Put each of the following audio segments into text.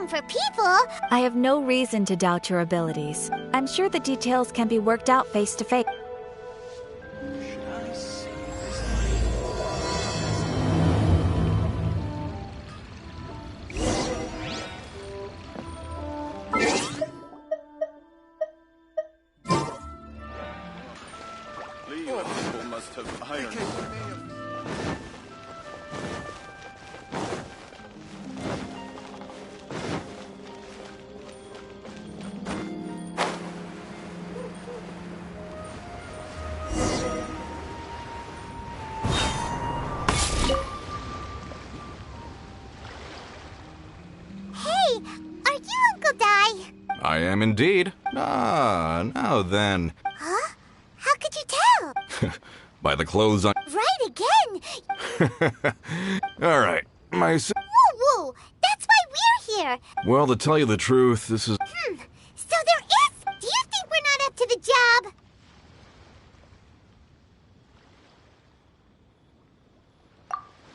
cooking for people. I have no reason to doubt your abilities. I'm sure the details can be worked out face to face. Must have iron. Hey, are you Uncle Dai? I am indeed. Ah, now then. Huh? How could you tell? By the clothes on. Right again. All right, my. Woo! That's why we're here. Well, to tell you the truth, this is. So there is. Do you think we're not up to the job?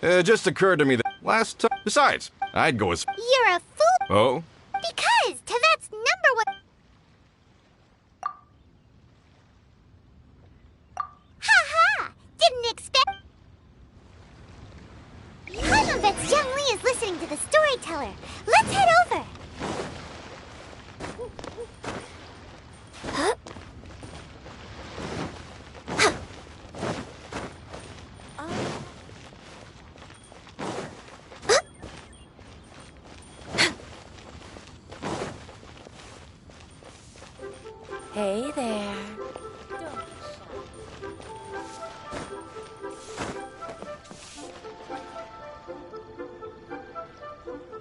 It just occurred to me that last time. Besides, I'd go as. You're a fool. Oh? Because Tevet's number one. Ha! Didn't expect. Paimon bets Young Lee is listening to the storyteller. Let's head over. Huh? Hey there.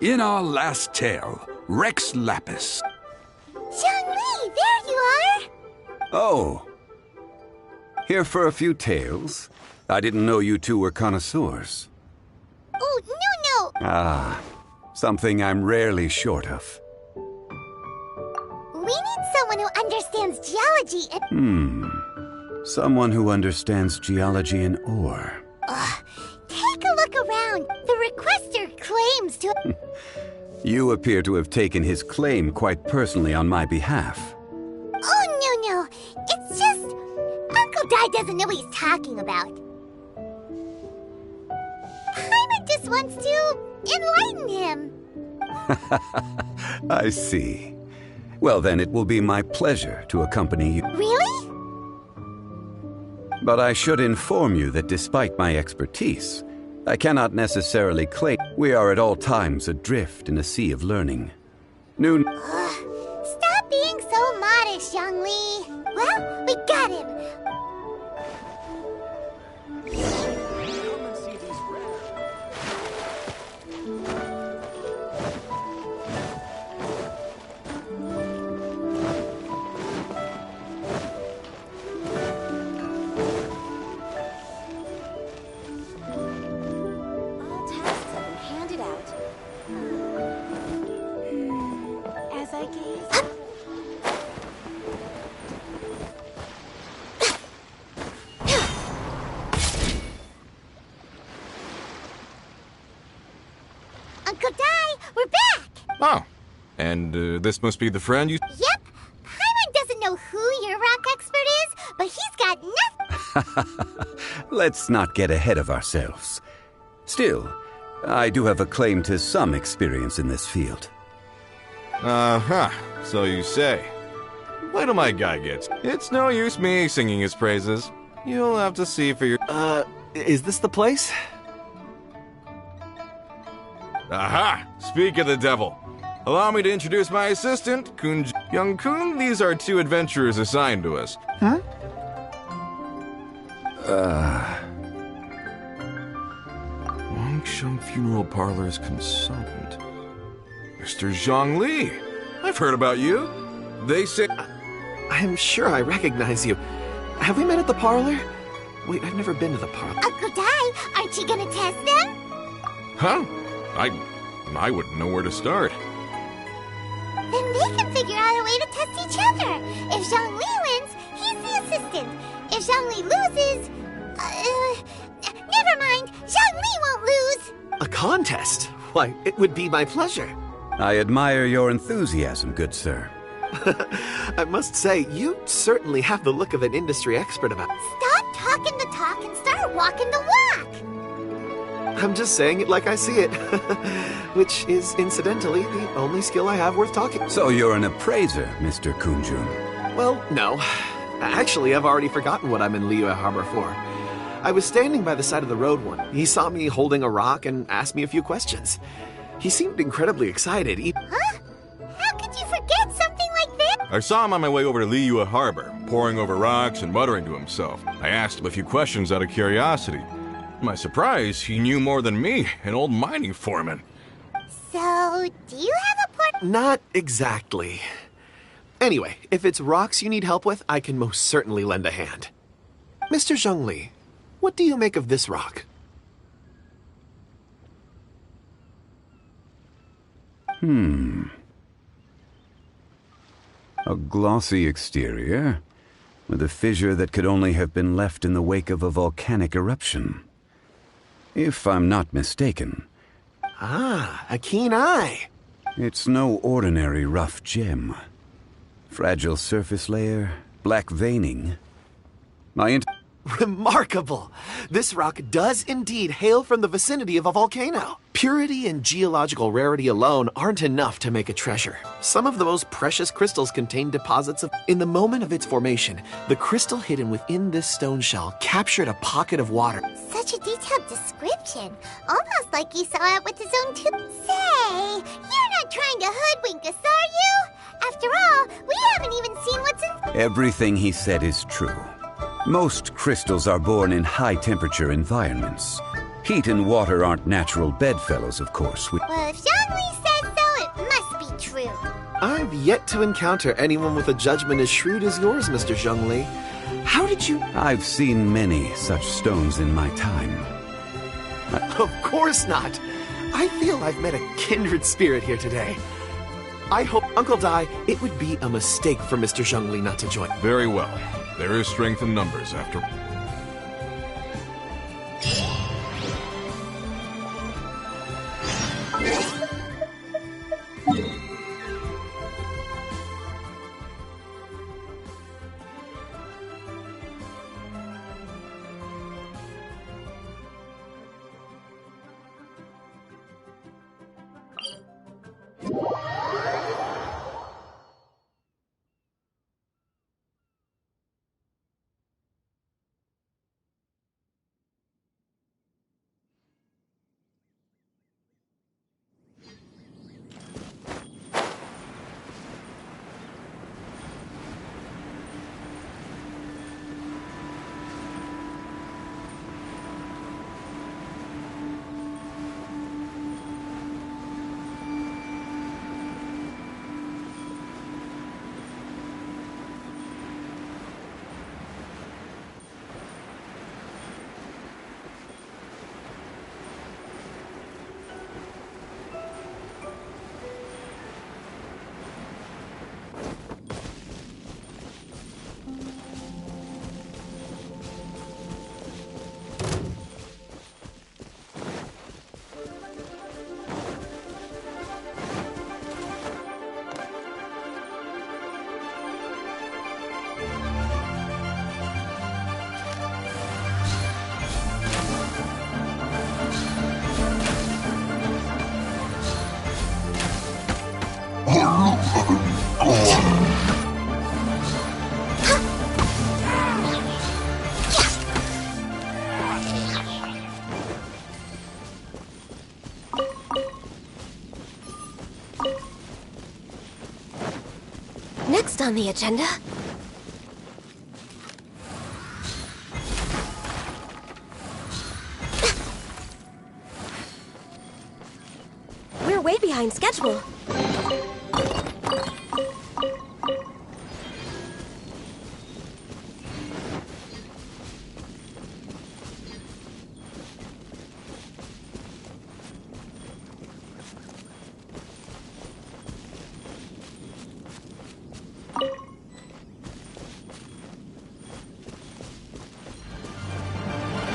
In our last tale, Rex Lapis. Young Lee, there you are. Oh. Here for a few tales? I didn't know you two were connoisseurs. Oh, no. Ah, something I'm rarely short of. We need someone who understands geology and... Someone who understands geology and ore. Take a look around. The requester claims to... You appear to have taken his claim quite personally on my behalf. Oh, no. It's just... Uncle Dai doesn't know what he's talking about. Paimon just wants to enlighten him. I see. Well, then it will be my pleasure to accompany you. Really? But I should inform you that despite my expertise, I cannot necessarily claim we are at all times adrift in a sea of learning. Stop being so modest, Young Lee. Well, we got him. All tasks have been handed out. As I gaze... Uncle Dai, we're back. Oh. And this must be the friend you. Yep. Paimon doesn't know who your rock expert is, but he's got nothing. Let's not get ahead of ourselves. Still, I do have a claim to some experience in this field. Uh-huh. So you say. Wait till my guy gets. It's no use me singing his praises. You'll have to see for your. Is this the place? Aha! Speak of the devil. Allow me to introduce my assistant, Young Kun. These are two adventurers assigned to us. Huh? Wangsheng Funeral Parlor's consultant. Mr. Zhang Li. I've heard about you. They say... I'm sure I recognize you. Have we met at the parlor? Wait, I've never been to the parlor. Uncle Dai, aren't you gonna test them? Huh? I wouldn't know where to start. Then they can figure out a way to test each other. If Zhang Li wins, he's the assistant. If Zhang Li loses... never mind. Zhang Li won't lose. A contest? Why, it would be my pleasure. I admire your enthusiasm, good sir. I must say, you certainly have the look of an industry expert about. Stop talking the talk and start walking the walk! I'm just saying it like I see it. Which is, incidentally, the only skill I have worth talking. So you're an appraiser, Mr. Kunjun. Well, no. Actually, I've already forgotten what I'm in Liyue Harbor for. I was standing by the side of the road one. He saw me holding a rock and asked me a few questions. He seemed incredibly excited. Huh? How could you forget something like this? I saw him on my way over to Liyue Harbor, poring over rocks and muttering to himself. I asked him a few questions out of curiosity. To my surprise, he knew more than me, an old mining foreman. So, do you have a port? Not exactly. Anyway, if it's rocks you need help with, I can most certainly lend a hand. Mr. Zhongli, what do you make of this rock? A glossy exterior, with a fissure that could only have been left in the wake of a volcanic eruption. If I'm not mistaken. Ah, a keen eye. It's no ordinary rough gem. Fragile surface layer, black veining. Remarkable! This rock does indeed hail from the vicinity of a volcano. Purity and geological rarity alone aren't enough to make a treasure. Some of the most precious crystals contain deposits of... In the moment of its formation, the crystal hidden within this stone shell captured a pocket of water. Such a detailed description. Almost like you saw it with his own two. Say, you're not trying to hoodwink us, are you? After all, we haven't even seen what's in... Everything he said is true. Most crystals are born in high-temperature environments. Heat and water aren't natural bedfellows, of course. Well, if Zhongli says so, it must be true. I've yet to encounter anyone with a judgment as shrewd as yours, Mr. Zhongli. How did you... I've seen many such stones in my time. Of course not. I feel I've met a kindred spirit here today. I hope, Uncle Dai, it would be a mistake for Mr. Zhongli not to join. Very well. There is strength in numbers after... Next on the agenda... We're way behind schedule.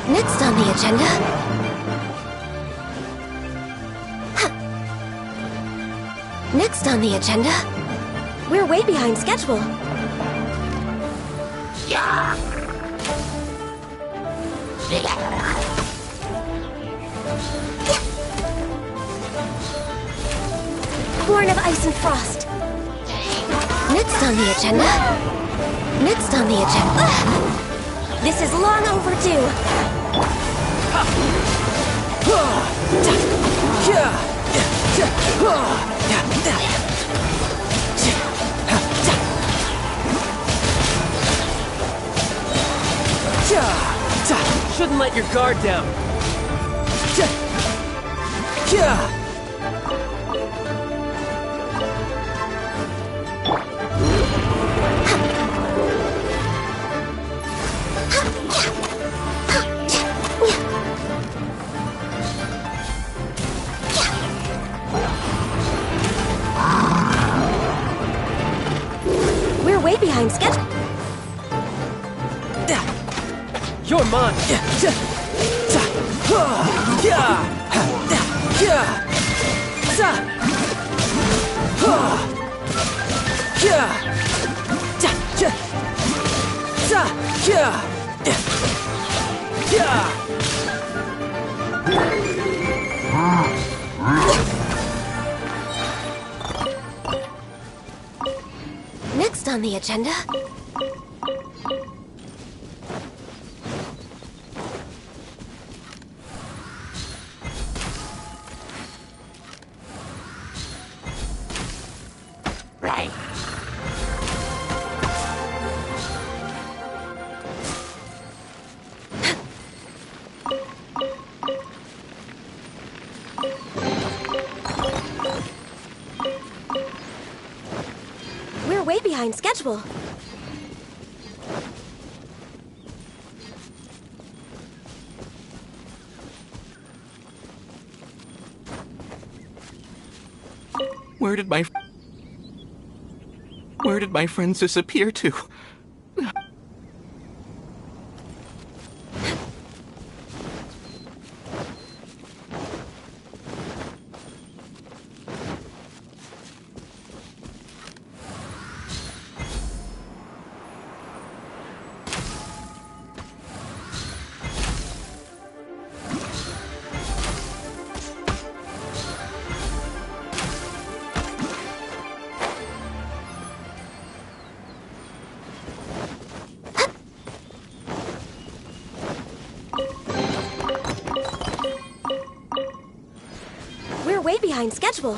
Next on the agenda... Next on the agenda, we're way behind schedule. Born of Ice and Frost. Next on the agenda. Next on the agenda. This is long overdue. Shouldn't let your guard down. We're way behind schedule. You're mine. Next on the agenda. We're way behind schedule. Where did my friends disappear to? We're way behind schedule.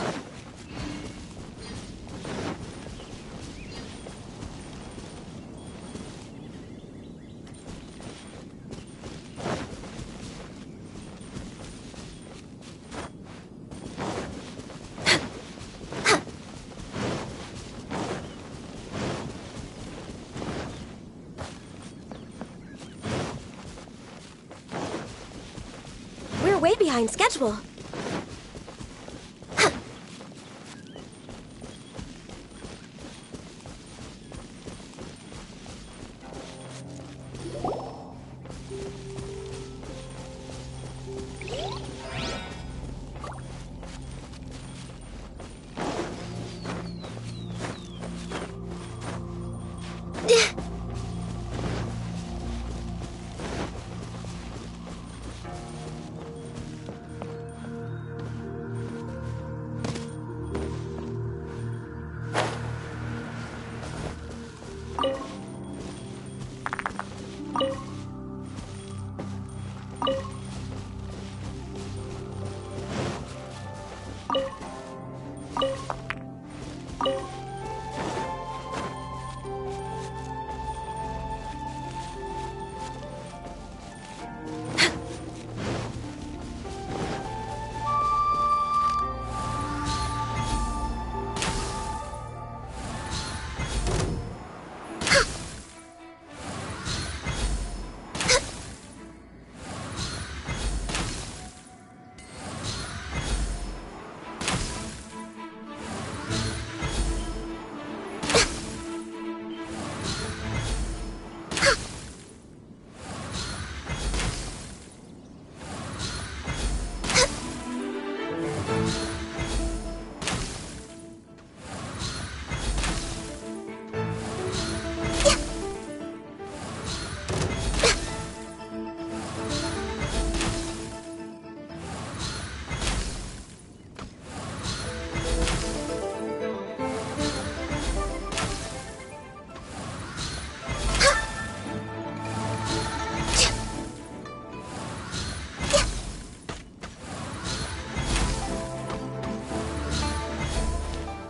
We're way behind schedule.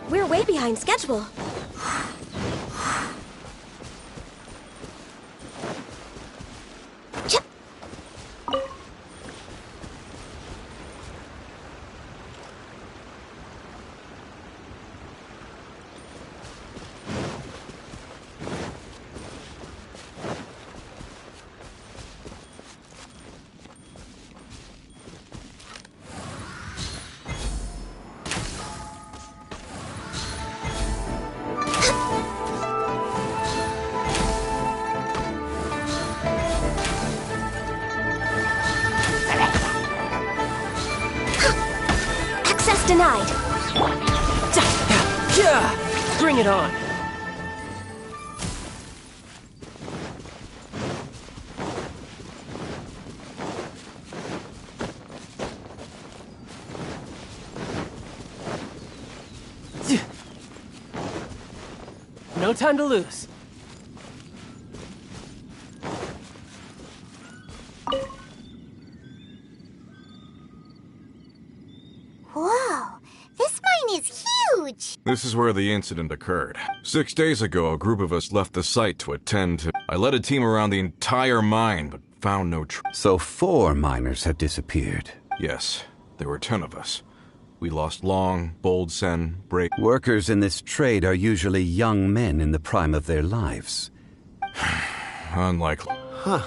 We're way behind schedule. Denied. Yeah! Bring it on! No time to lose. Whoa, this mine is huge! This is where the incident occurred. 6 days ago, a group of us left the site to attend to... I led a team around the entire mine, but found no So 4 miners have disappeared. Yes, there were 10 of us. We lost Long, Boldsen, Break... Workers in this trade are usually young men in the prime of their lives. Unlikely. Huh.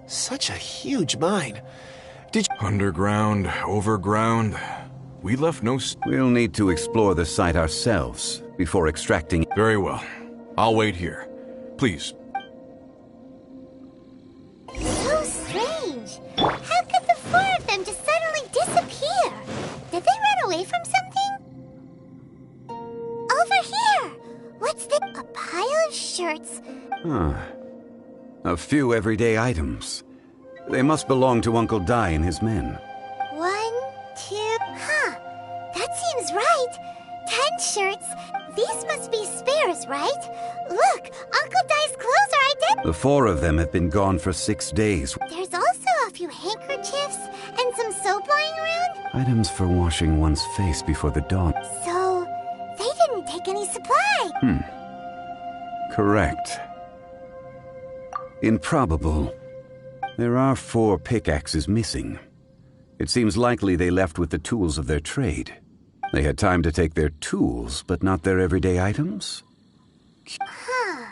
Such a huge mine. Did you... Underground, overground... We left no... We'll need to explore the site ourselves before extracting... Very well. I'll wait here. Please. So strange. How could the 4 of them just suddenly disappear? Did they run away from something? Over here! What's the... A pile of shirts. A few everyday items. They must belong to Uncle Dai and his men. 1, 2... Huh. That seems right. 10 shirts. These must be spares, right? Look, Uncle Dai's clothes are identical. The 4 of them have been gone for 6 days. There's also a few handkerchiefs and some soap lying around. Items for washing one's face before the dawn. So, they didn't take any supply. Correct. Improbable. There are 4 pickaxes missing. It seems likely they left with the tools of their trade. They had time to take their tools, but not their everyday items? Huh.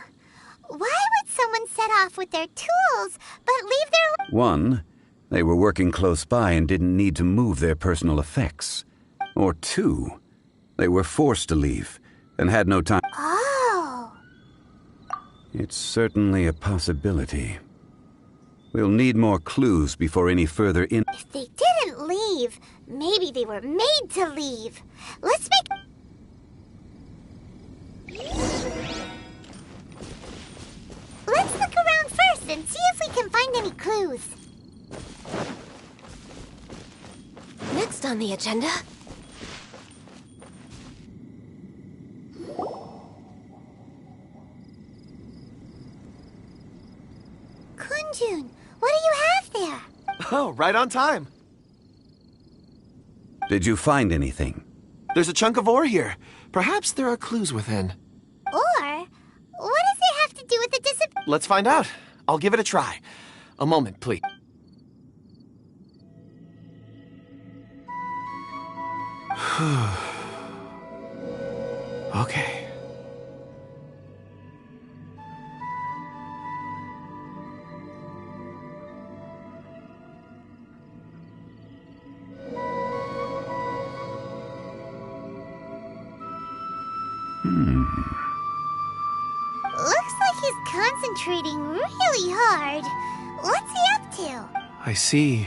Why would someone set off with their tools, but leave their... 1, they were working close by and didn't need to move their personal effects. Or 2, they were forced to leave and had no time. Oh. It's certainly a possibility. We'll need more clues before any further in... If they didn't leave, maybe they were made to leave. Let's look around first and see if we can find any clues. Next on the agenda... Kunjun, what do you have there? Oh, right on time. Did you find anything? There's a chunk of ore here. Perhaps there are clues within. Or, what does it have to do with the disappearance? Let's find out. I'll give it a try. A moment, please. Okay. Looks like he's concentrating really hard. What's he up to? I see.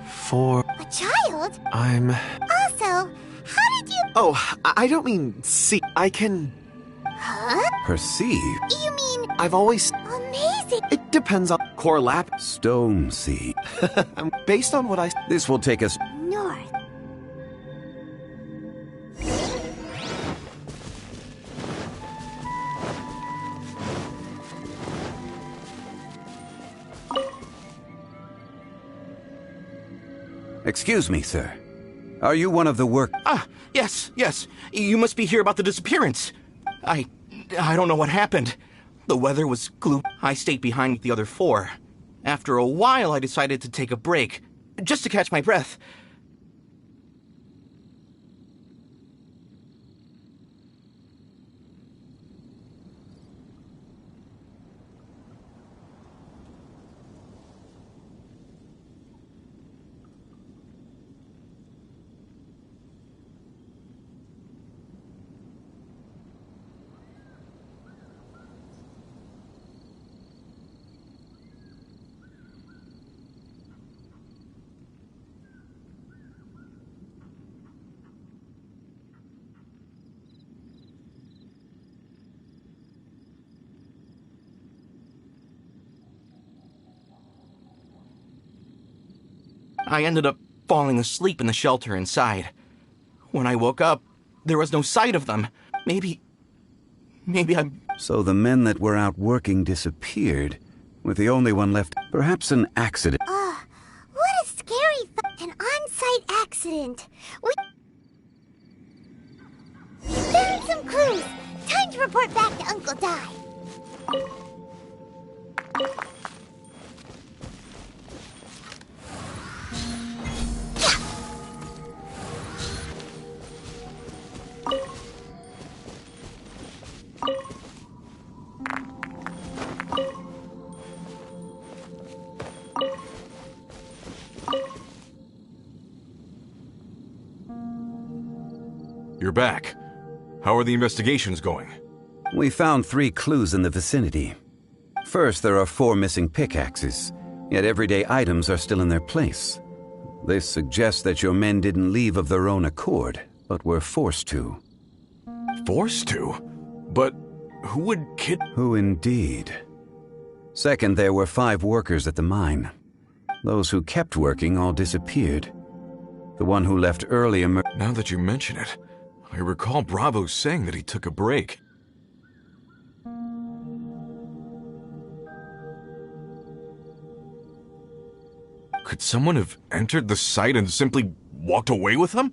4... A child? I'm... Also, how did you... Oh, I don't mean see. I can... Huh? Perceive? You mean... I've always... Amazing! It depends on... Core lap. Stone see. Based on what I... This will take us... North. Excuse me, sir. Are you one of the work... Ah, yes. You must be here about the disappearance. I don't know what happened. The weather was gloomy. I stayed behind with the other 4. After a while, I decided to take a break, just to catch my breath. I ended up falling asleep in the shelter inside. When I woke up, there was no sight of them. Maybe I'm... So the men that were out working disappeared, with the only one left. Perhaps an accident. What a scary an on-site accident. We found some clues. Time to report back to Uncle Di. You're back. How are the investigations going? We found 3 clues in the vicinity. First, there are 4 missing pickaxes, yet everyday items are still in their place. This suggests that your men didn't leave of their own accord, but were forced to. Forced to? But who would Who indeed? Second, there were 5 workers at the mine. Those who kept working all disappeared. The one who left early Now that you mention it, I recall Bravo saying that he took a break. Could someone have entered the site and simply walked away with them?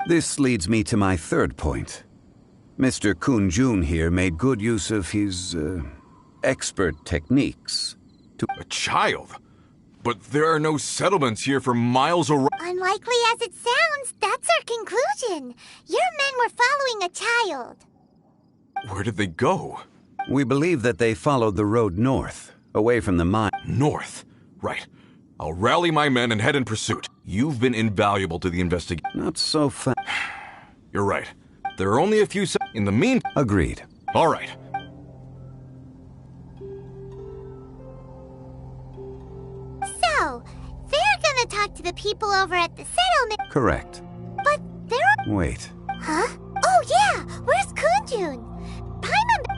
This leads me to my third point. Mr. Kun-jun here made good use of his, expert techniques to... A child? But there are no settlements here for miles around. Unlikely as it sounds, that's our conclusion. Your men were following a child. Where did they go? We believe that they followed the road north, away from the mine. North? Right. I'll rally my men and head in pursuit. You've been invaluable to the investigation. Not so fast. You're right. There are only a few in the meantime. Agreed. All right. So, they're gonna talk to the people over at the settlement. Correct. But they're... Wait. Huh? Oh yeah! Where's Kun-jun? Paimon...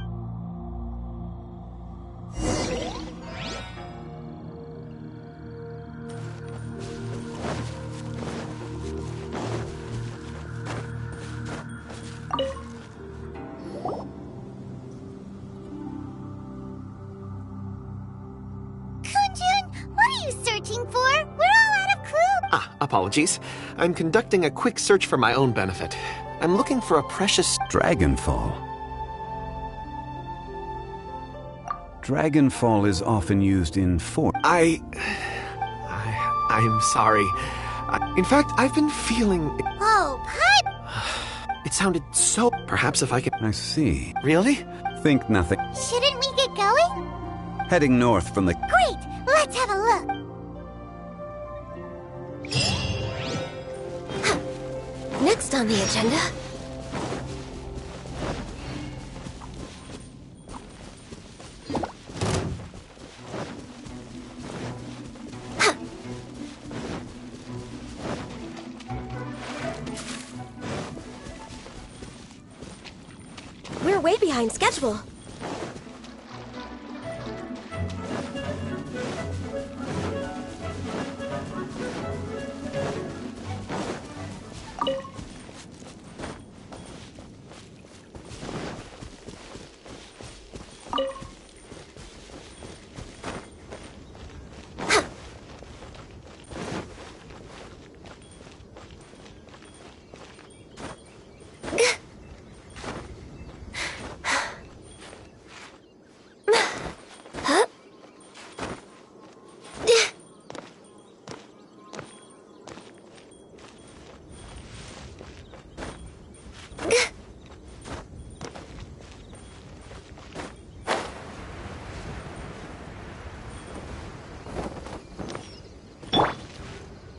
Apologies. I'm conducting a quick search for my own benefit. I'm looking for a precious... Dragonfall. Dragonfall is often used in fort. I'm sorry. In fact, I've been feeling... Oh, Paimon! It sounded so... Perhaps if I can... I see. Really? Think nothing. Shouldn't we get going? Heading north from the... Great! Let's have a look! Next on the agenda... way behind schedule.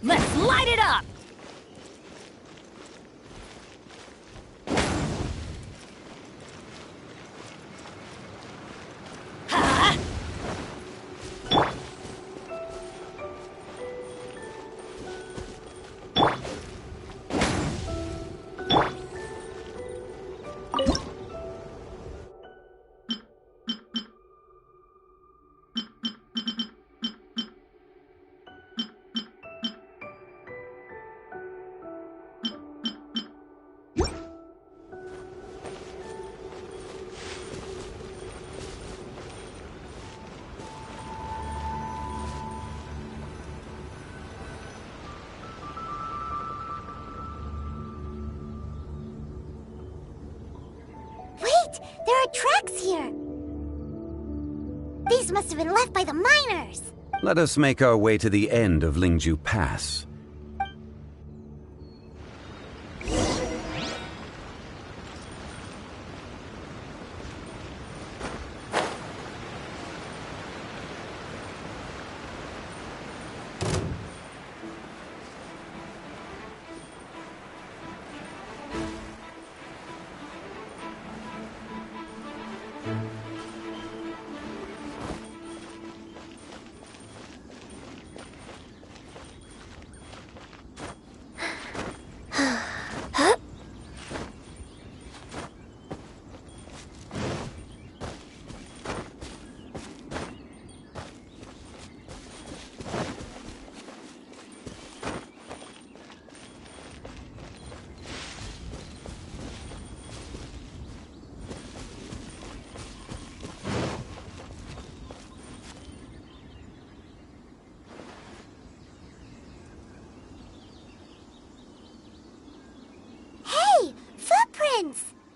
Let's light it up! Wait! There are tracks here! These must have been left by the miners! Let us make our way to the end of Lingju Pass.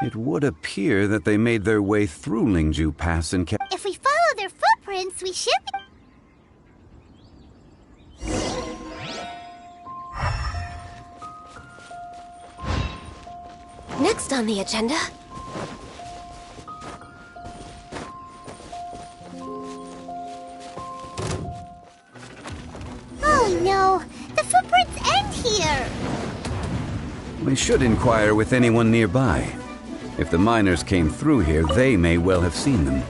It would appear that they made their way through Lingju Pass and kept... If we follow their footprints, we should be... Next on the agenda... Oh no! The footprints end here! We should inquire with anyone nearby. If the miners came through here, they may well have seen them.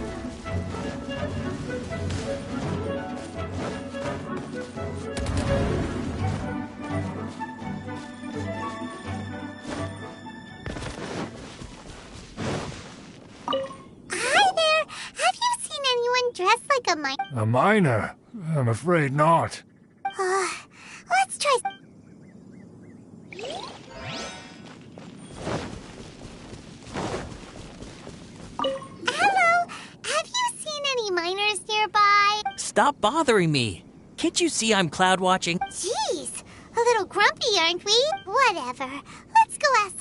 Hi there! Have you seen anyone dressed like a miner? A miner? I'm afraid not. Let's try... Hello! Have you seen any miners nearby? Stop bothering me. Can't you see I'm cloud watching? Jeez! A little grumpy, aren't we? Whatever. Let's go ask...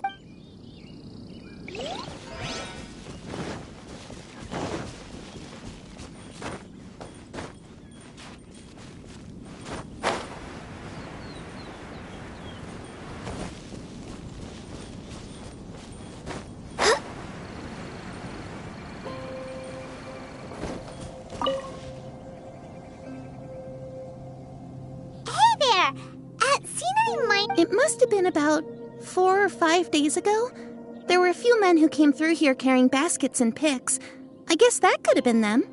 It must have been about 4 or 5 days ago. There were a few men who came through here carrying baskets and picks. I guess that could have been them.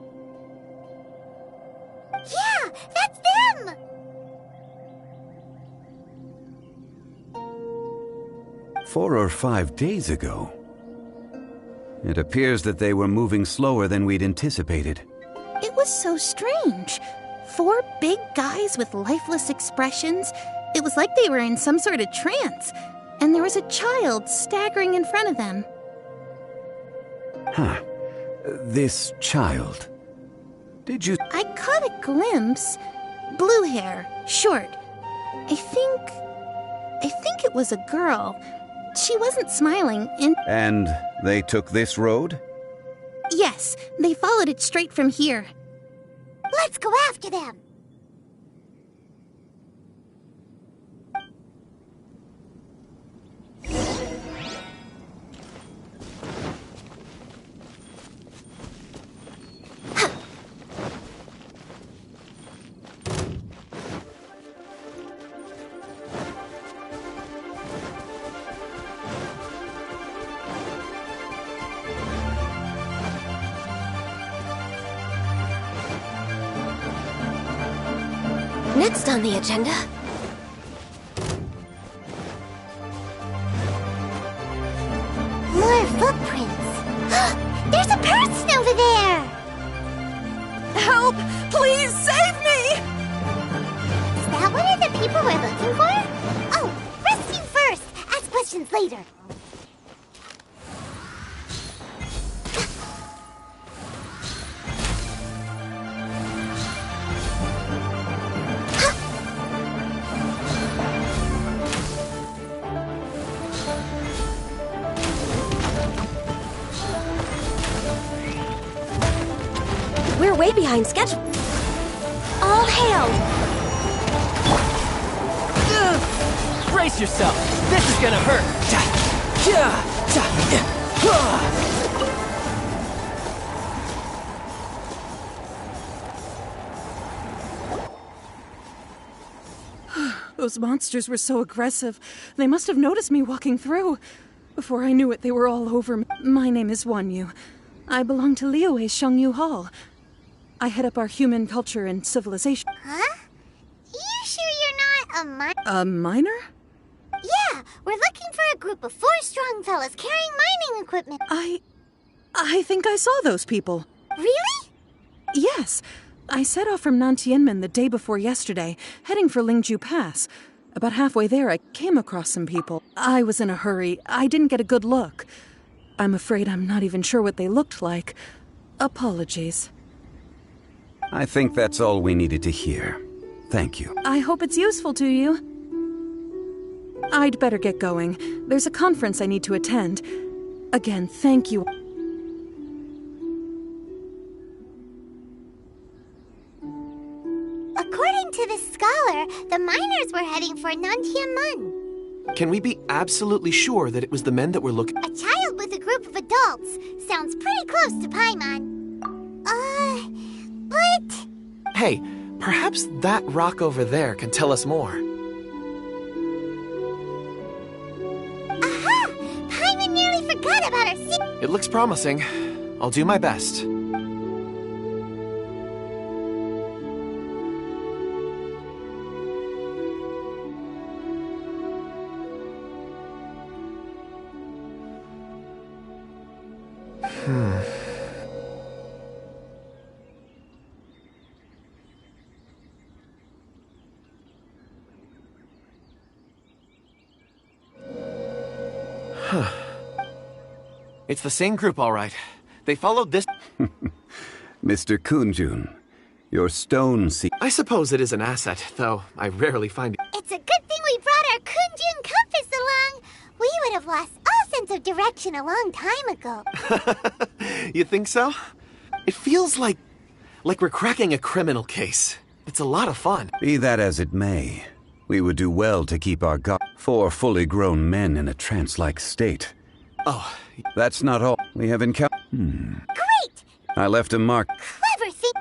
Yeah, that's them! 4 or 5 days ago. It appears that they were moving slower than we'd anticipated. It was so strange. 4 big guys with lifeless expressions. It was like they were in some sort of trance. And there was a child staggering in front of them. Huh. This child. Did you... I caught a glimpse. Blue hair, short. I think it was a girl. She wasn't smiling, And they took this road? Yes, they followed it straight from here. Let's go after them! Next on the agenda... More footprints! There's a person over there! Help! Please save me! Is that one of the people we're looking for? Oh, rescue first! Ask questions later. We're way behind schedule. All hail! Brace yourself. This is gonna hurt. Those monsters were so aggressive. They must have noticed me walking through. Before I knew it, they were all over me. My name is Wanyu. I belong to Liyue's Shengyu Hall. I head up our human culture and civilization. Huh? You sure you're not a minor? A minor? Yeah, we're looking for a group of 4 strong fellas carrying mining equipment. I think I saw those people. Really? Yes. I set off from Nantianmen the day before yesterday, heading for Lingju Pass. About halfway there, I came across some people. I was in a hurry. I didn't get a good look. I'm afraid I'm not even sure what they looked like. Apologies. I think that's all we needed to hear. Thank you. I hope it's useful to you. I'd better get going. There's a conference I need to attend. Again, thank you. According to the scholar, the miners were heading for Nantianmen. Can we be absolutely sure that it was the men that were looking? A child with a group of adults. Sounds pretty close to Paimon. But... Hey, perhaps that rock over there can tell us more. Aha! Paimon nearly forgot about our secret. It looks promising. I'll do my best. It's the same group, all right. They followed this... Mr. Kunjun, your stone I suppose it is an asset, though I rarely find it. It's a good thing we brought our Kunjun compass along. We would have lost all sense of direction a long time ago. You think so? It feels like we're cracking a criminal case. It's a lot of fun. Be that as it may, we would do well to keep our 4 fully grown men in a trance-like state. Oh. That's not all. We have encountered... Great! I left a mark. Clever thing.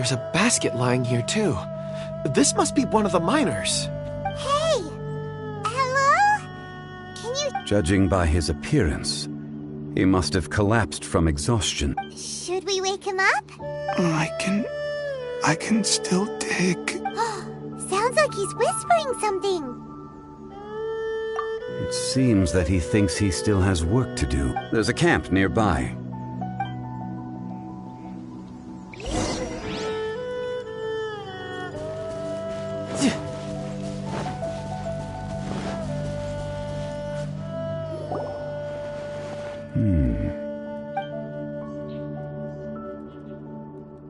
There's a basket lying here, too. This must be one of the miners. Hey! Hello? Can you... Judging by his appearance, he must have collapsed from exhaustion. Should we wake him up? I can still dig. Sounds like he's whispering something. It seems that he thinks he still has work to do. There's a camp nearby.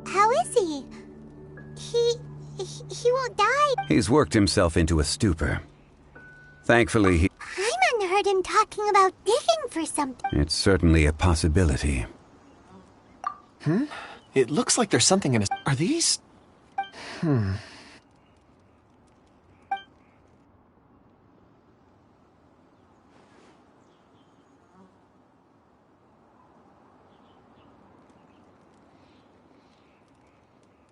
How is he? He won't die. He's worked himself into a stupor. Thankfully, Paimon heard him talking about digging for something. it's certainly a possibility. It looks like there's something in his... Are these...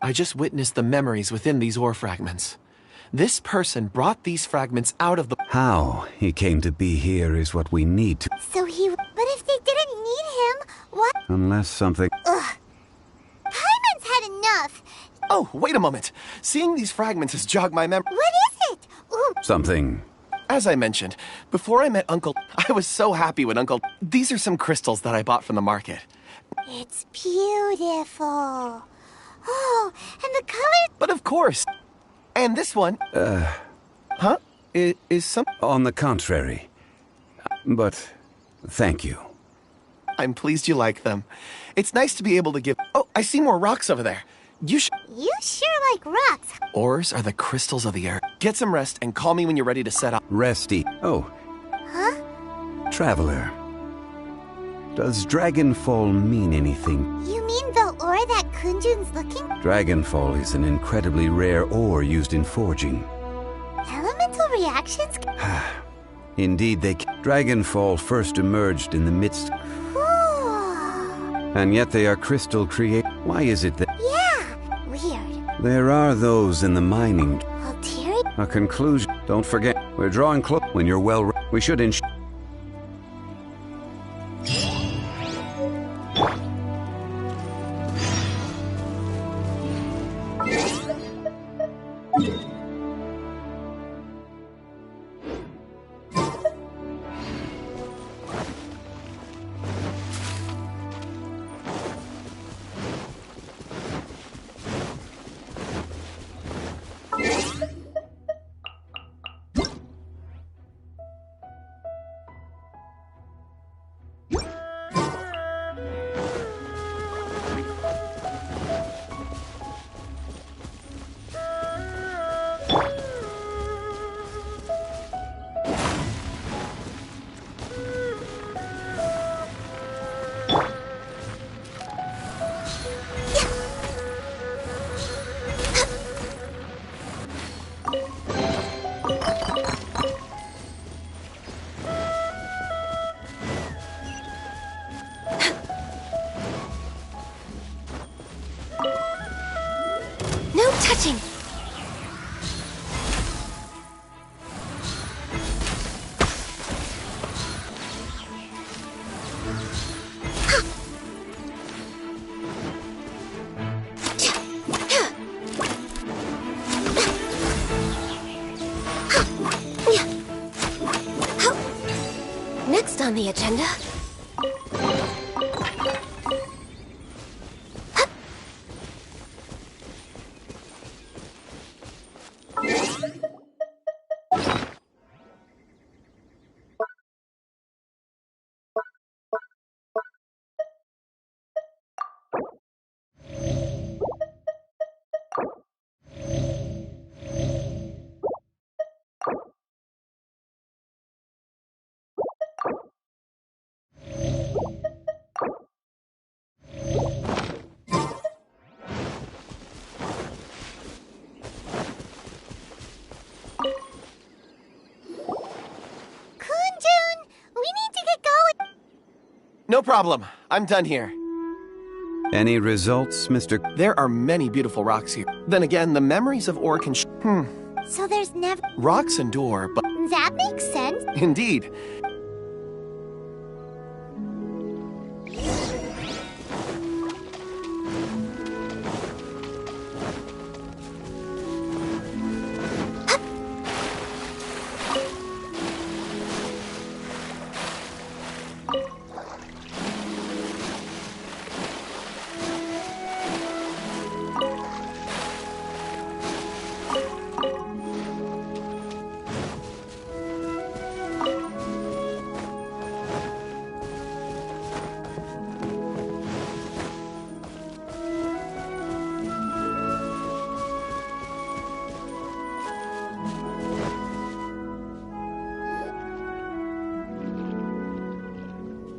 I just witnessed the memories within these ore fragments. This person brought these fragments out of the... How he came to be here is what we need to... So he... But if they didn't need him, what? Unless something... Ugh. Paimon's had enough. Oh, wait a moment. Seeing these fragments has jogged my memory. What is it? Ooh. Something... As I mentioned, before I met Uncle, I was so happy when Uncle... These are some crystals that I bought from the market. It's beautiful. Oh, and the color... But of course. And this one... Huh? Is some... On the contrary. But... thank you. I'm pleased you like them. It's nice to be able to give... Oh, I see more rocks over there. You sure like rocks. Ores are the crystals of the earth. Get some rest and call me when you're ready to set up. Resty. Oh. Huh? Traveler. Does Dragonfall mean anything? You mean the ore that Kunjun's looking? Dragonfall is an incredibly rare ore used in forging. Elemental reactions? Indeed, Dragonfall first emerged in the midst... Ooh. And yet they are crystal create... Why is it that... Yeah, weird. There are those in the mining... Ulterior? A conclusion. Don't forget, we're drawing close. When you're well... We should No touching! Next on the agenda... No problem. I'm done here. Any results, Mr. There are many beautiful rocks here. Then again, the memories of ore can So there's never... Rocks endure, but... That makes sense. Indeed.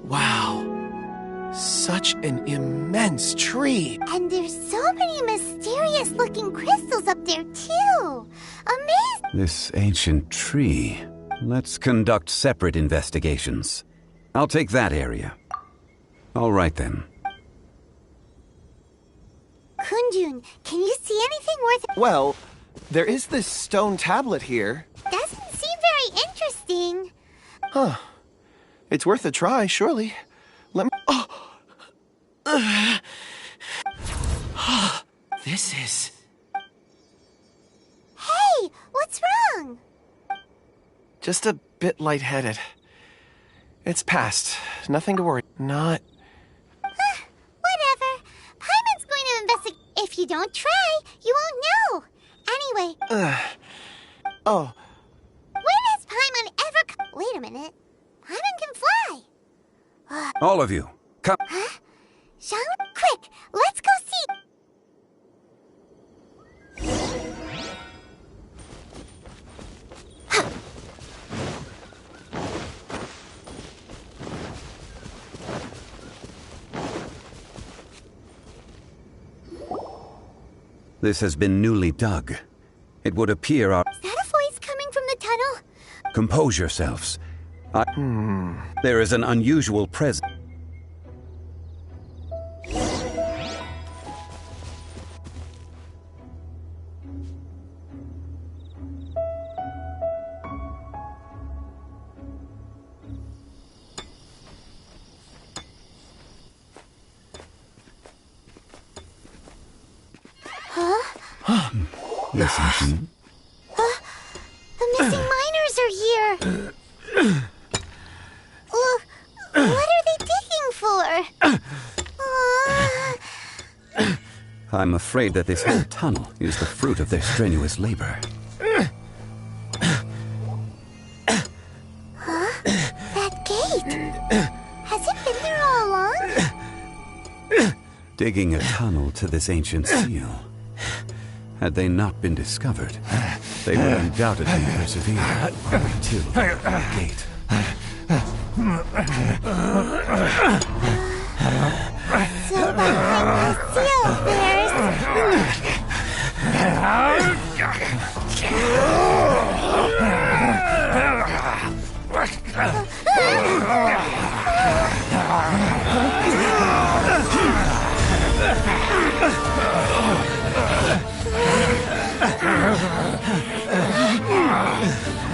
Wow. Such an immense tree. And there's so many mysterious-looking crystals up there, too. Amazing. This ancient tree. Let's conduct separate investigations. I'll take that area. All right, then. Kunjun, can you see anything worth... Well, there is this stone tablet here. Doesn't seem very interesting. Huh. It's worth a try, surely. Let me... Oh! This is... Hey, what's wrong? just a bit lightheaded. It's past. Nothing to worry. Not... Whatever. Paimon's going to investigate. If you don't try, you won't know. Anyway... Oh. When has Paimon ever... Wait a minute. Paimon can fly. All of you, come... Huh? Shang? Quick, let's go see... This has been newly dug. It would appear our... Is that a voice coming from the tunnel? Compose yourselves. There is an unusual presence. Listen. The missing miners are here. What are they digging for? I'm afraid that this whole tunnel is the fruit of their strenuous labor. Huh? That gate. Has it been there all along? Digging a tunnel to this ancient seal. Had they not been discovered, they would undoubtedly persevere until the gate. So behind the seal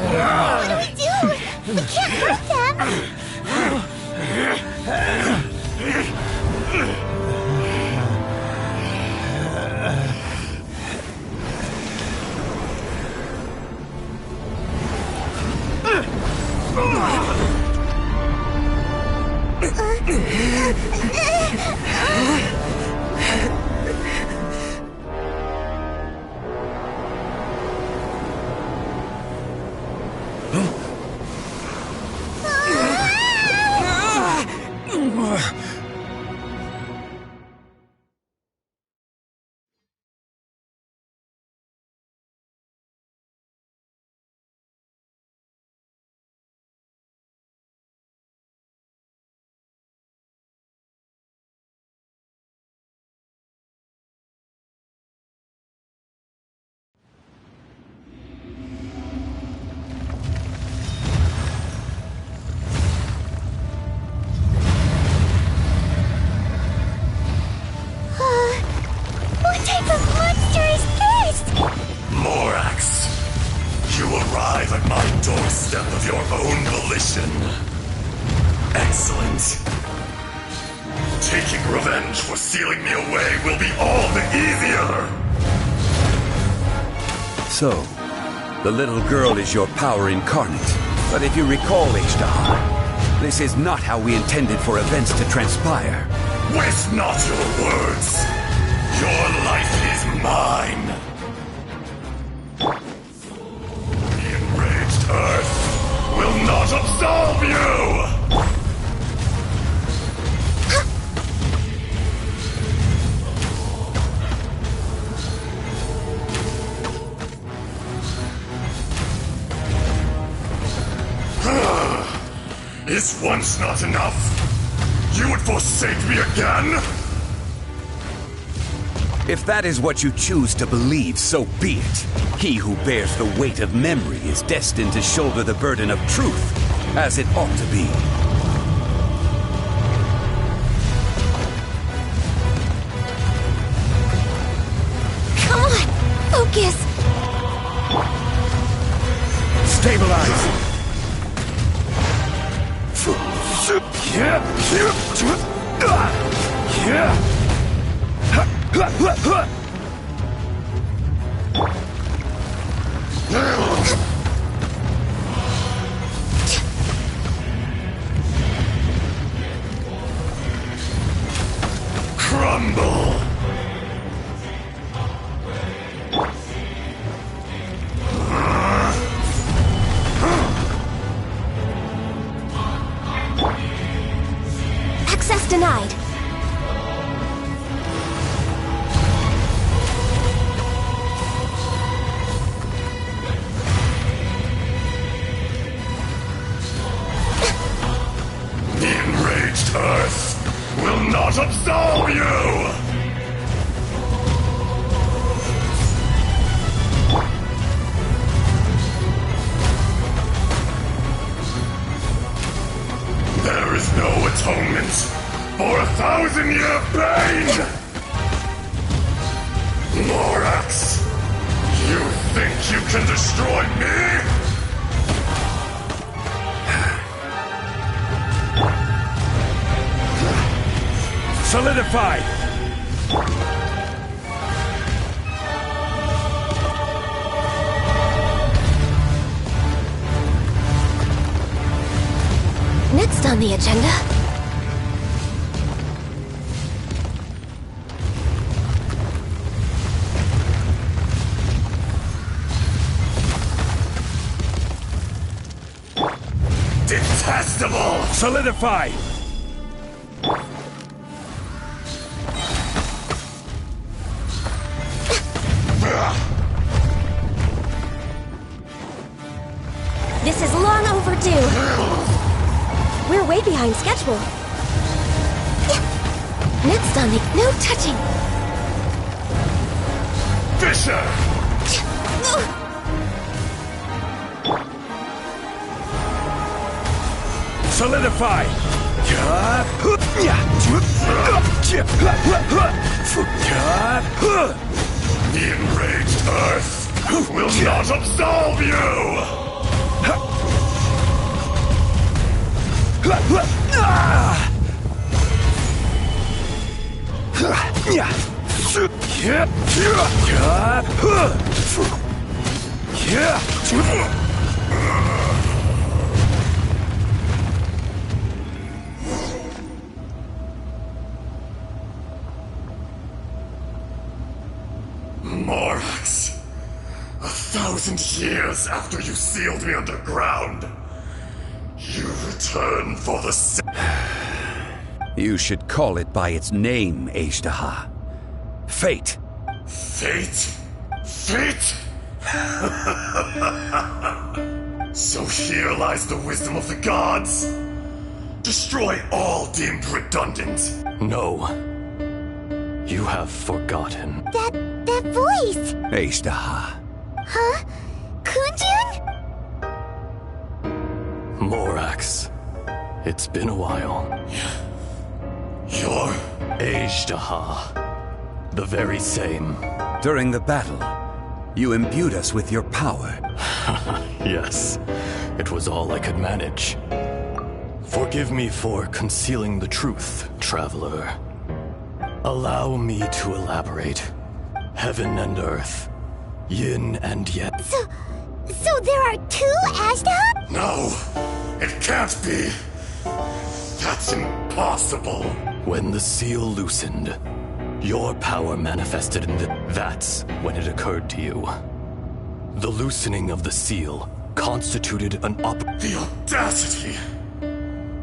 What do we do? We can't hurt them. You arrive at my doorstep of your own volition. Excellent. Taking revenge for sealing me away will be all the easier! So, the little girl is your power incarnate. But if you recall, Ishtar, this is not how we intended for events to transpire. Waste not your words! Your life is mine! The enraged Earth will not absolve you! Is once not enough? You would forsake me again? If that is what you choose to believe, so be it. He who bears the weight of memory is destined to shoulder the burden of truth, as it ought to be. Come on! Focus! Stabilize! Crumble! Access denied. The enraged Earth will not absolve you! There is no atonement for 1,000-year pain! Morax, you think you can destroy me? Solidify! Next on the agenda... Detestable! Solidify! This is long overdue. We're way behind schedule. Next on the... No touching! Fisher! Solidify! The enraged Earth will not absolve you! Morax, 1,000 years after you sealed me underground, you return for the You should call it by its name, Ishtar. Fate. Fate? Fate? So here lies the wisdom of the gods. Destroy all deemed redundant. No. You have forgotten. That voice! Ishtar. Huh? Kunjun? Morax. It's been a while. You're... Ishtar. The very same. During the battle, you imbued us with your power. Yes, it was all I could manage. Forgive me for concealing the truth, traveler. Allow me to elaborate. Heaven and earth, yin and yang. So there are two Ashta? No, it can't be. That's impossible. When the seal loosened, your power manifested in that's when it occurred to you. The loosening of the seal constituted an The audacity!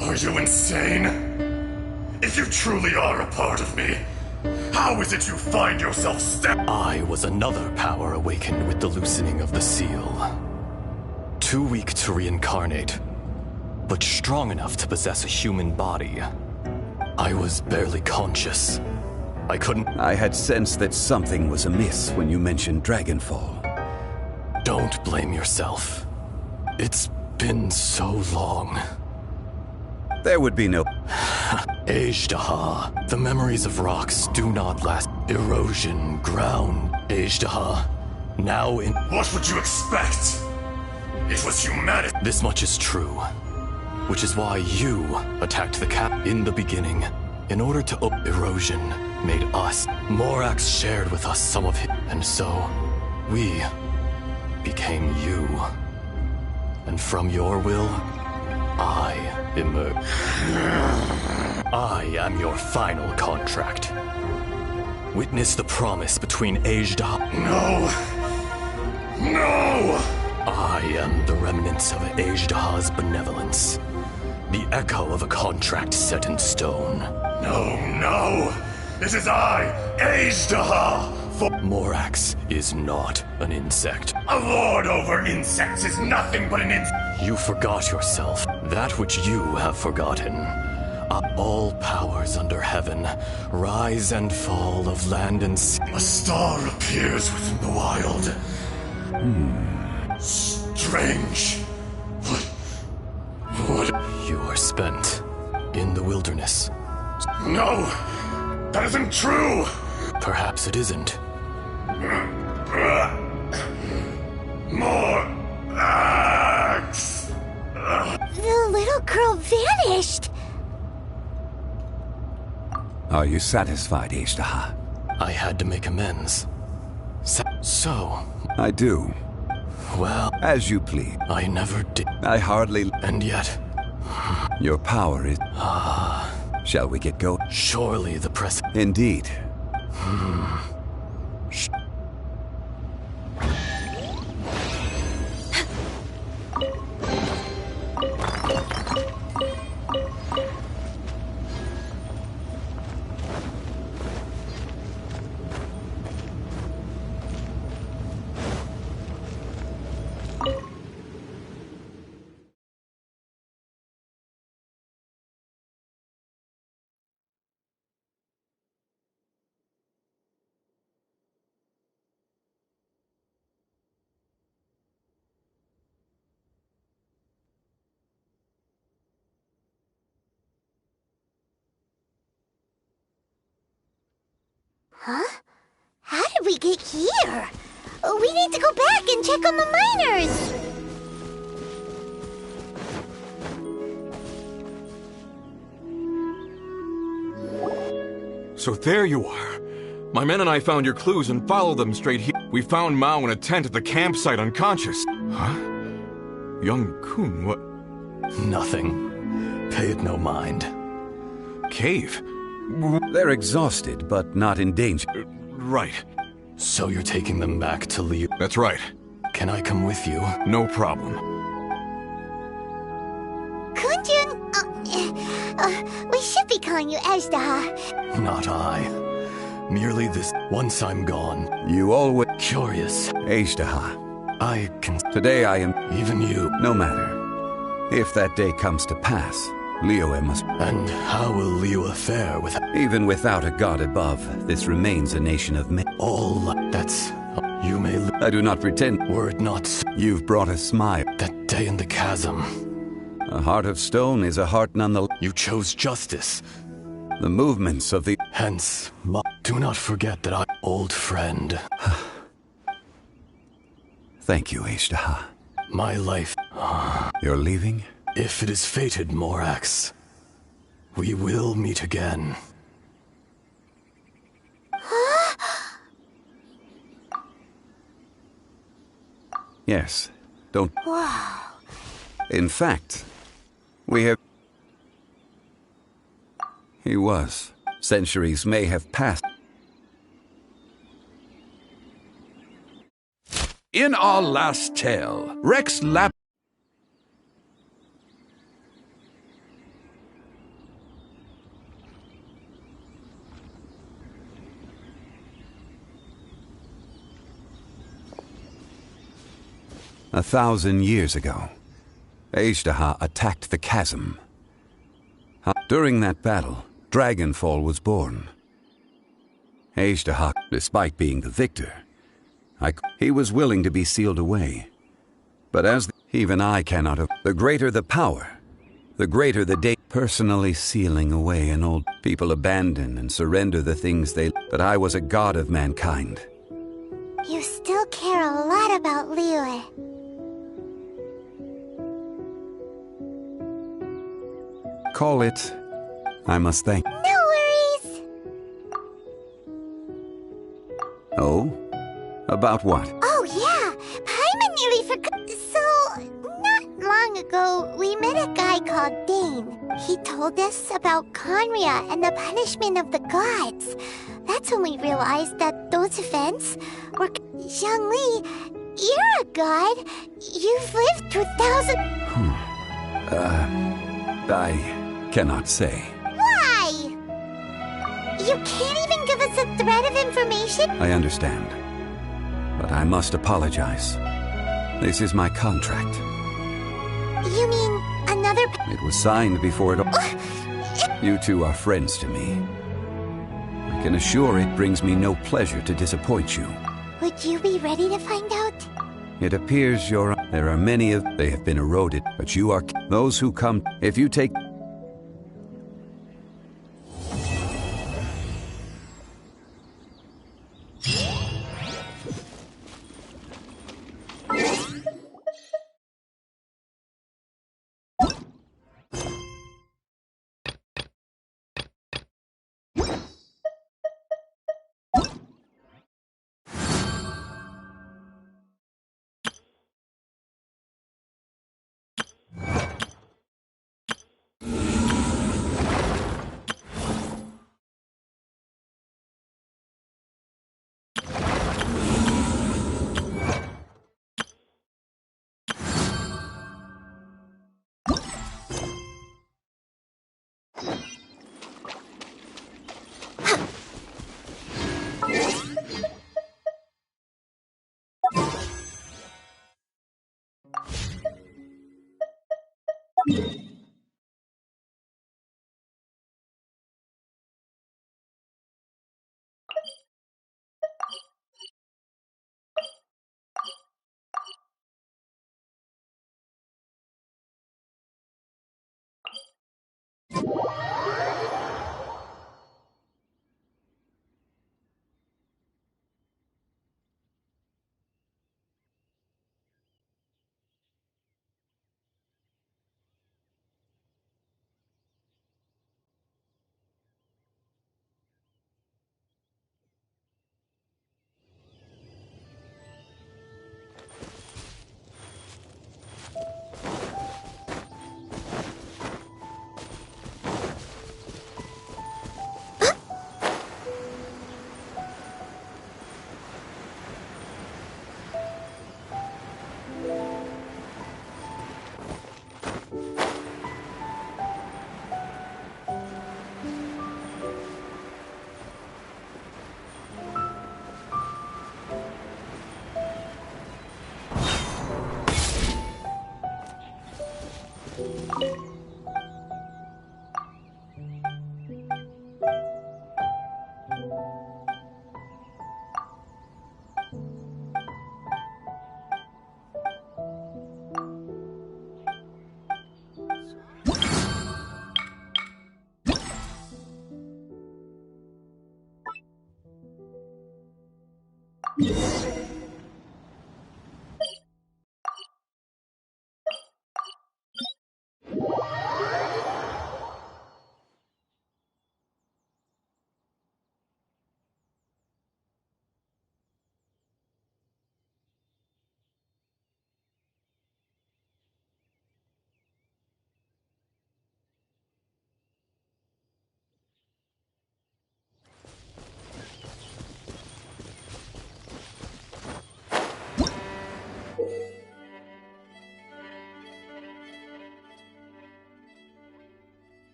Are you insane? If you truly are a part of me, how is it you find yourself I was another power awakened with the loosening of the seal. Too weak to reincarnate, but strong enough to possess a human body. I was barely conscious. I couldn't... I had sensed that something was amiss when you mentioned Dragonfall. Don't blame yourself. It's been so long. There would be no... Ajdaha. The memories of rocks do not last. Erosion, ground, Ajdaha. Now in... What would you expect? It was humanity. This much is true. Which is why you attacked the cap in the beginning. In order to erosion made us. Morax shared with us some of him. And so, we became you. And from your will, I emerge. I am your final contract. Witness the promise between Ajdaha. No! No! I am the remnants of Ajdaha's benevolence. The echo of a contract set in stone. No, no! This is I, Ajdaha! Morax is not an insect. A lord over insects is nothing but an insect. You forgot yourself. That which you have forgotten. All powers under heaven, rise and fall of land and sea. A star appears within the wild. Strange. What? You are spent in the wilderness. No! That isn't true! Perhaps it isn't. More axe! The little girl vanished! Are you satisfied, Ajdaha? I had to make amends. So... I do. Well... As you plead. I never did. I hardly... And yet... Your power is... Shall we get going? Surely the press... Indeed. Huh? How did we get here? We need to go back and check on the miners! So there you are. My men and I found your clues and followed them straight here. We found Mao in a tent at the campsite unconscious. Huh? Young Kun, what? Nothing. Pay it no mind. Cave? They're exhausted, but not in danger. Right. So you're taking them back to Liu? That's right. Can I come with you? No problem. Kunjun, we should be calling you Ajdaha. Not I. Merely this. Once I'm gone. You always... Curious. Ajdaha. I can... Today I am... Even you. No matter. If that day comes to pass, Liyue must... And how will Liyue fare with... Even without a god above, this remains a nation of men. All that's... You may... I do not pretend... Were it not... You've brought a smile. That day in the chasm. A heart of stone is a heart nonetheless. You chose justice. The movements of the... Hence, do not forget that I... Old friend. Thank you, Ajdaha. My life. You're leaving? If it is fated, Morax, we will meet again. Yes. Don't. Wow. In fact, we have. He was. Centuries may have passed. In our last tale, Rex Lap. A 1,000 years ago, Ajdaha attacked the chasm. During that battle, Dragonfall was born. Ajdaha, despite being the victor, he was willing to be sealed away. But even I cannot have. The greater the power, the greater the day. Personally sealing away an old people abandon and surrender the things they. But I was a god of mankind. You still care a lot about Liyue. Call it. I must thank. No worries. Oh? About what? Oh yeah, Paimon nearly forgot. So, not long ago, we met a guy called Dane. He told us about Conria and the punishment of the gods. That's when we realized that those events were... Zhongli, you're a god. You've lived through thousands... I cannot say. Why? You can't even give us a thread of information? I understand. But I must apologize. This is my contract. You mean another... It was signed before it all... You two are friends to me. I can assure it brings me no pleasure to disappoint you. Would you be ready to find out? It appears there are many of... They have been eroded, but you are... Those who come... If you take...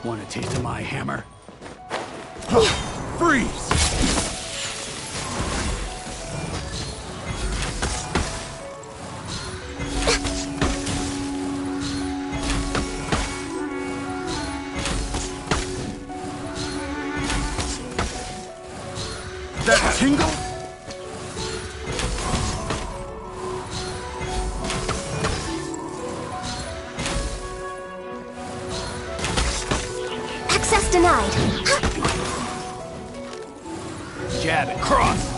Want a taste of my hammer? Freeze! That tingle? Access denied. Jab it. Cross!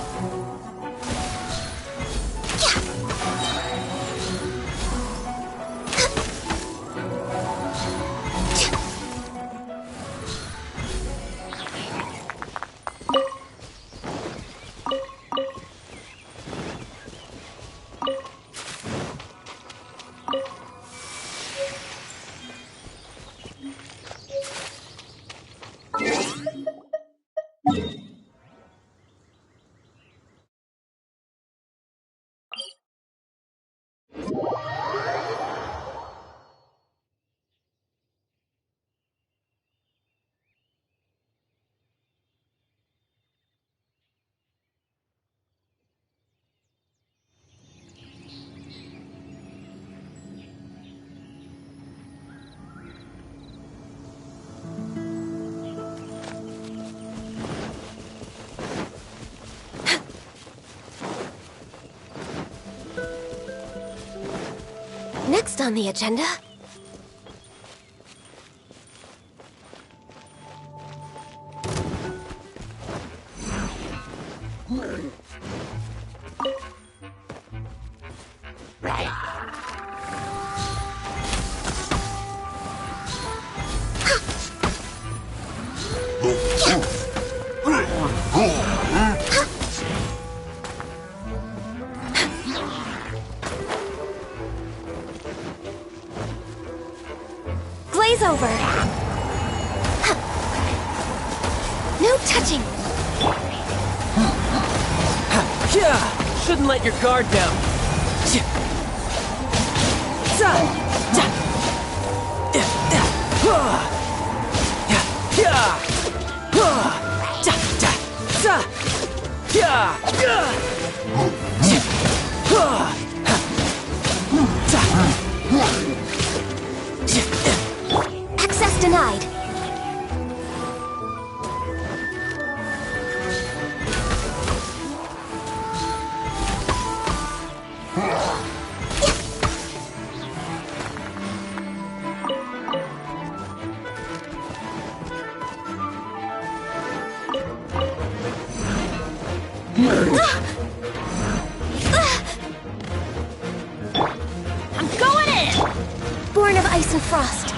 Next on the agenda... Glaze over! No touching! Shouldn't let your guard down. Access denied. I'm going in! Born of ice and frost.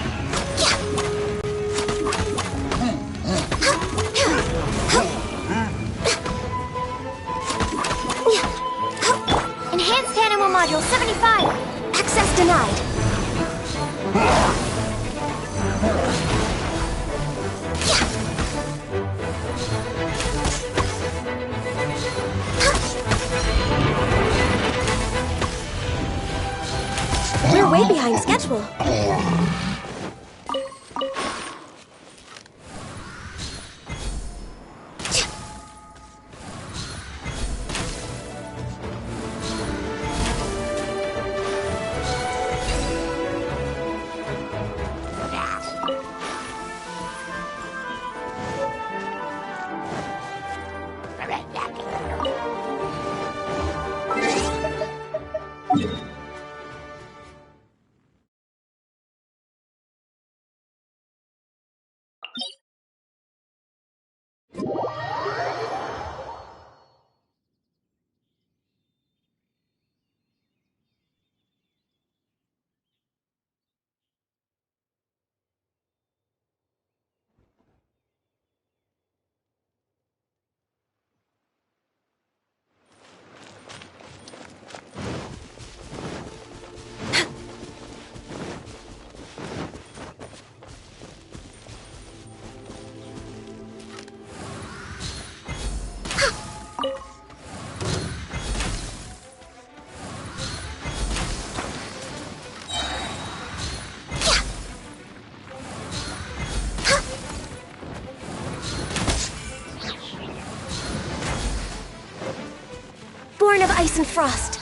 Enhanced Animal Module 75! Access denied. We're way behind schedule. ice and frost.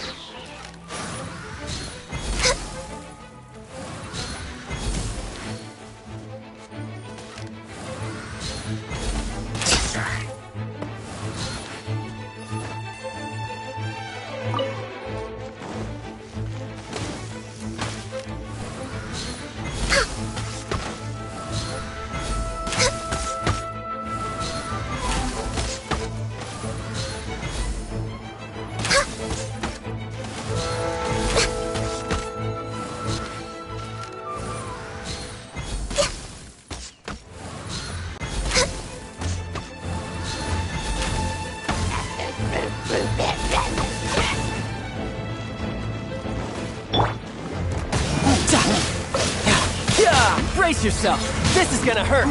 Brace yourself! This is gonna hurt!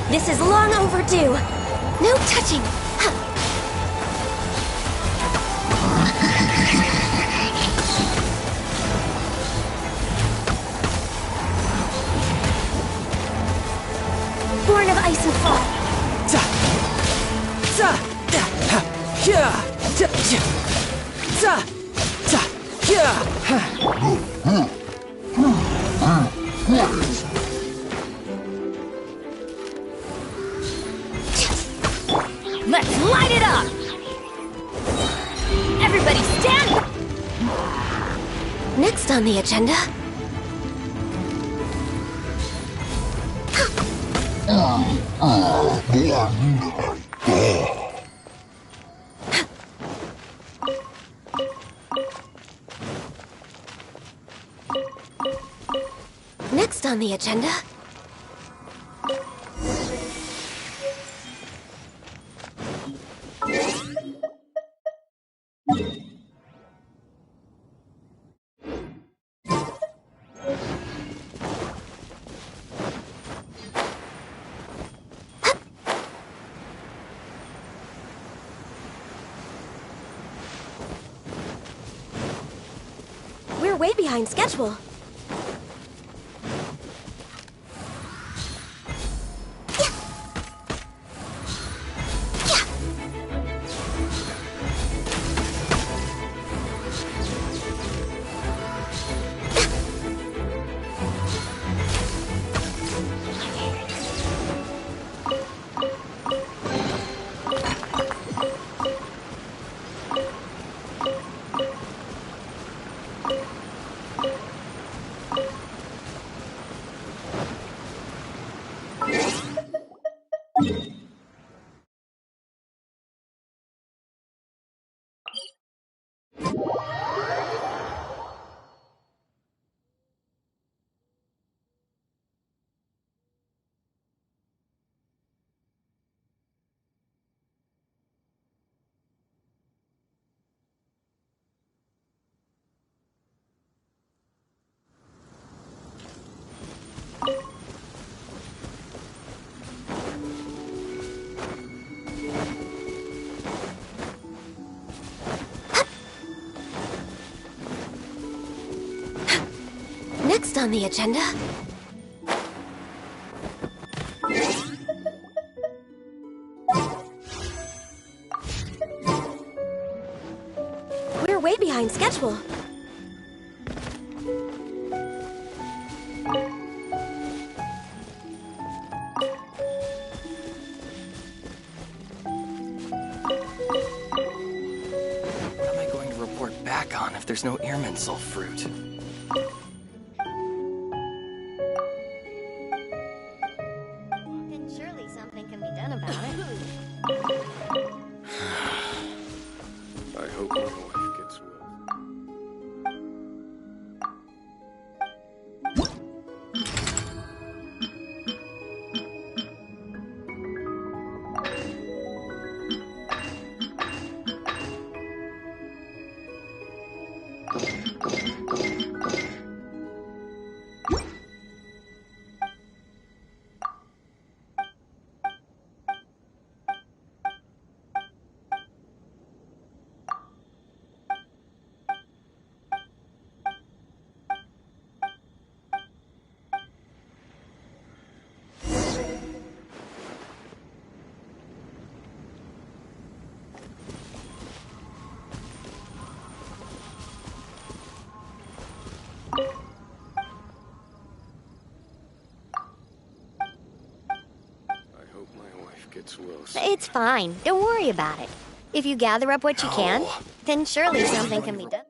This is long overdue! No touching! Born of ice and frost! Let's light it up! Everybody stand! Next on the agenda... Next on the agenda... We're way behind schedule. Next on the agenda... We're way behind schedule. What am I going to report back on if there's no Irminsul fruit? Then surely something can be done about it. I hope my wife gets well. gets well. It's fine. Don't worry about it. If you gather up what you can, then surely something can be done.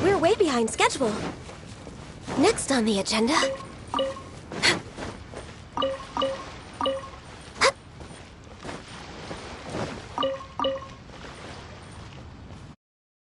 We're way behind schedule. Next on the agenda...